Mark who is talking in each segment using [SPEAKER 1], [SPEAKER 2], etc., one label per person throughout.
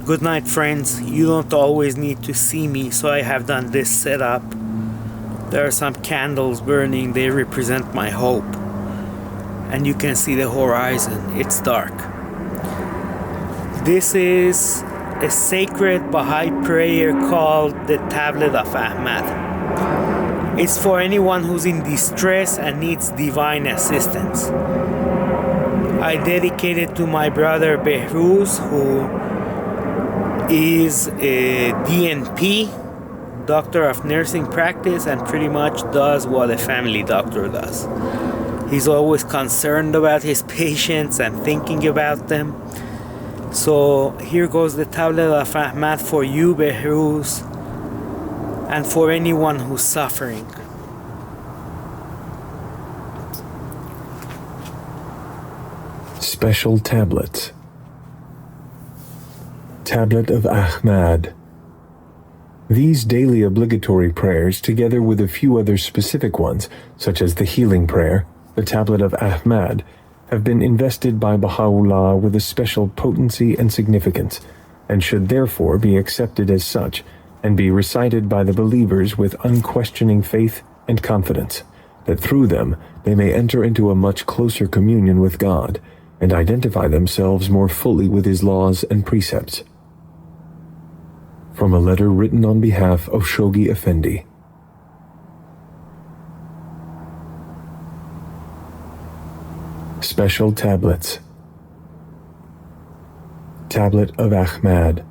[SPEAKER 1] Good night, friends. You don't always need to see me, so I have done this setup. There are some candles burning, they represent my hope. And you can see the horizon, it's dark. This is a sacred Baha'i prayer called the Tablet of Ahmad. It's for anyone who's in distress and needs divine assistance. I dedicate it to my brother Behrooz, who is a DNP, Doctor of Nursing Practice, and pretty much does what a family doctor does. He's always concerned about his patients and thinking about them. So here goes the Tablet of Ahmad for you, Behrooz, and for anyone who's suffering.
[SPEAKER 2] Special Tablet. Tablet of Ahmad. These daily obligatory prayers, together with a few other specific ones, such as the healing prayer, the Tablet of Ahmad, have been invested by Bahá'u'lláh with a special potency and significance, and should therefore be accepted as such, and be recited by the believers with unquestioning faith and confidence, that through them they may enter into a much closer communion with God, and identify themselves more fully with His laws and precepts. From a letter written on behalf of Shoghi Effendi. Special Tablets. Tablet of Ahmad.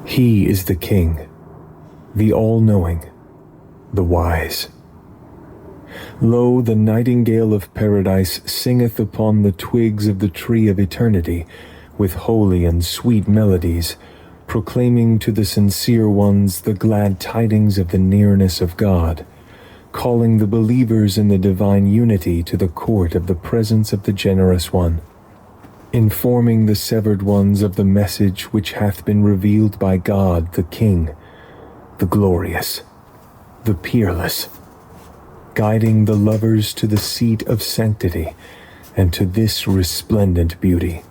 [SPEAKER 2] He is the King, the all-knowing, the wise. Lo, the nightingale of paradise singeth upon the twigs of the tree of eternity, with holy and sweet melodies, proclaiming to the sincere ones the glad tidings of the nearness of God, calling the believers in the divine unity to the court of the presence of the generous one, informing the severed ones of the message which hath been revealed by God the King, the glorious, the peerless, guiding the lovers to the seat of sanctity and to this resplendent beauty.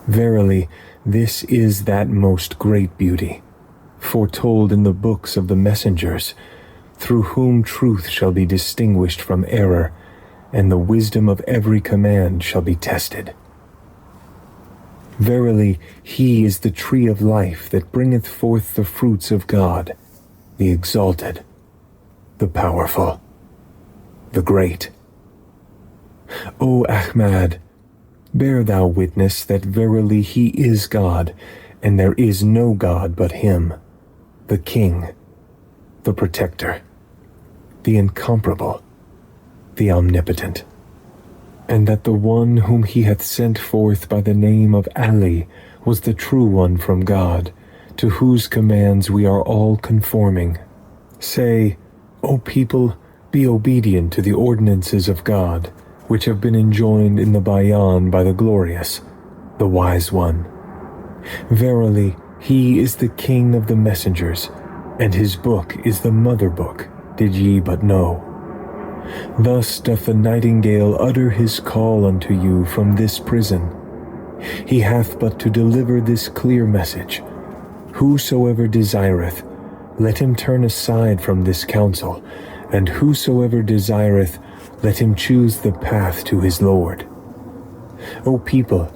[SPEAKER 2] Verily, this is that most great beauty, foretold in the books of the messengers, through whom truth shall be distinguished from error, and the wisdom of every command shall be tested. Verily, He is the tree of life that bringeth forth the fruits of God, the exalted, the powerful, the great. O Ahmad, bear thou witness that verily He is God, and there is no God but Him, the King, the Protector, the Incomparable, the Omnipotent, and that the one whom He hath sent forth by the name of Ali was the true one from God, to whose commands we are all conforming. Say, O people, be obedient to the ordinances of God, which have been enjoined in the Bayan by the Glorious, the Wise One. Verily, He is the King of the messengers, and His book is the mother book, did ye but know. Thus doth the nightingale utter his call unto you from this prison. He hath but to deliver this clear message. Whosoever desireth, let him turn aside from this counsel, and whosoever desireth, let him choose the path to his Lord. O people,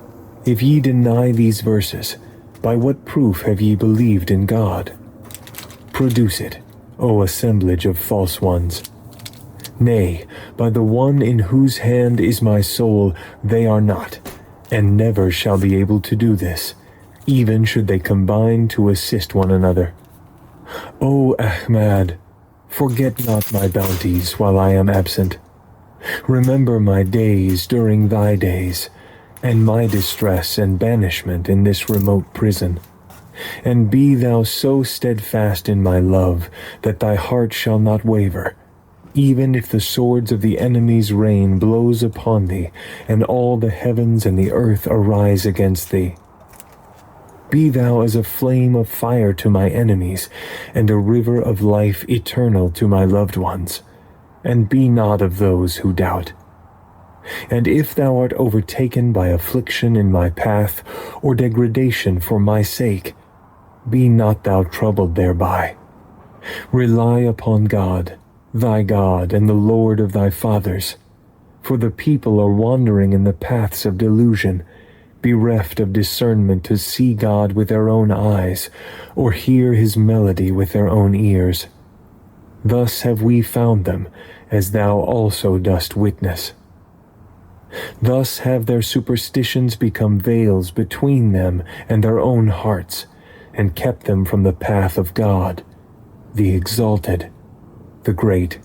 [SPEAKER 2] if ye deny these verses, by what proof have ye believed in God? Produce it, O assemblage of false ones. Nay, by the one in whose hand is my soul, they are not, and never shall be able to do this, even should they combine to assist one another. O Ahmad, forget not my bounties while I am absent. Remember my days during thy days, and my distress and banishment in this remote prison. And be thou so steadfast in my love that thy heart shall not waver, even if the swords of the enemy's rain blows upon thee, and all the heavens and the earth arise against thee. Be thou as a flame of fire to my enemies, and a river of life eternal to my loved ones, and be not of those who doubt. And if thou art overtaken by affliction in my path, or degradation for my sake, be not thou troubled thereby. Rely upon God, thy God, and the Lord of thy fathers. For the people are wandering in the paths of delusion, bereft of discernment to see God with their own eyes, or hear his melody with their own ears. Thus have we found them, as thou also dost witness. Thus have their superstitions become veils between them and their own hearts, and kept them from the path of God, the exalted, the great.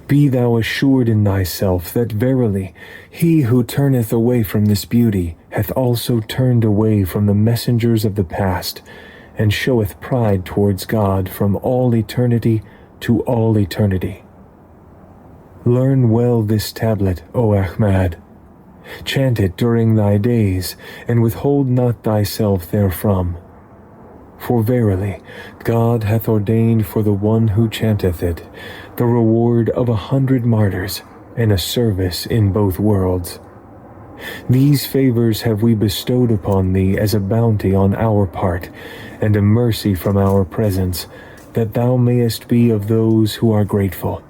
[SPEAKER 2] Be thou assured in thyself that verily he who turneth away from this beauty hath also turned away from the messengers of the past, and showeth pride towards God from all eternity to all eternity. Learn well this tablet, O Ahmad. Chant it during thy days, and withhold not thyself therefrom. For verily, God hath ordained for the one who chanteth it the reward of 100 martyrs, and a service in both worlds. These favors have we bestowed upon thee as a bounty on our part, and a mercy from our presence, that thou mayest be of those who are grateful.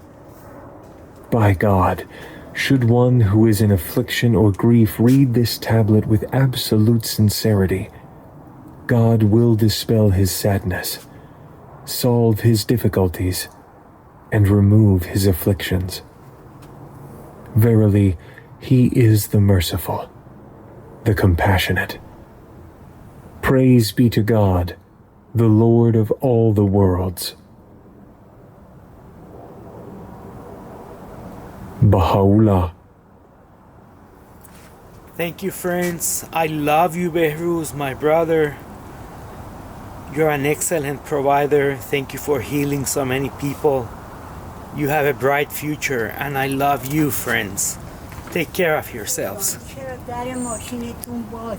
[SPEAKER 2] By God, should one who is in affliction or grief read this tablet with absolute sincerity, God will dispel his sadness, solve his difficulties, and remove his afflictions. Verily, he is the merciful, the compassionate. Praise be to God, the Lord of all the worlds. Bahá'u'lláh.
[SPEAKER 1] Thank you, friends. I love you, Behrooz, my brother. You're an excellent provider. Thank you for healing so many people. You have a bright future, and I love you, friends. Take care of yourselves.
[SPEAKER 3] چرا در ماشینتون باز